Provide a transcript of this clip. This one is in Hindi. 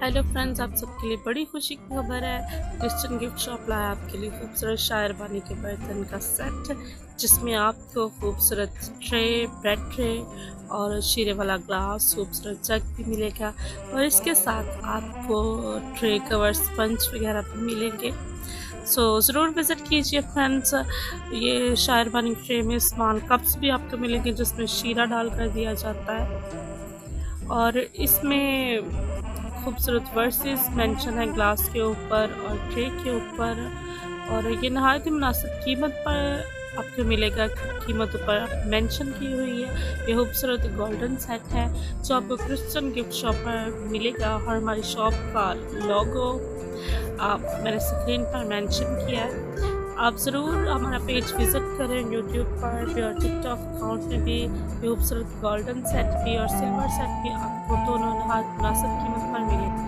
हेलो फ्रेंड्स, आप सबके लिए बड़ी खुशी की खबर है। क्रिश्चियन गिफ्ट शॉप लाया आपके लिए खूबसूरत शाये रबानी के बर्तन का सेट, जिसमें आपको खूबसूरत ट्रे, ब्रेड ट्रे और शीरे वाला ग्लास, खूबसूरत जग भी मिलेगा और इसके साथ आपको ट्रे कवर, स्पंज वगैरह भी मिलेंगे। ज़रूर विज़िट कीजिए फ्रेंड्स। ये शाये रबानी ट्रे में स्मॉल कप्स भी आपको मिलेंगे जिसमें शीरा डालकर दिया जाता है और इसमें खूबसूरत वर्सेस मेंशन है ग्लास के ऊपर और ट्रे के ऊपर, और ये नहायत ही मुनासिब कीमत पर आपको मिलेगा। कीमत पर मेंशन की हुई है। ये खूबसूरत गोल्डन सेट है जो आपको क्रिश्चियन गिफ्ट शॉप पर मिलेगा और हमारी शॉप का लोगो मैंने स्क्रीन पर मेंशन किया है। आप ज़रूर हमारा पेज विज़िट करें यूट्यूब पर भी और टिकटॉक अकाउंट में भी। ये खूबसूरत गोल्डन सेट भी और सिल्वर सेट भी आपको दोनों नहायत मुनासिब कीमत पर मिलेगा।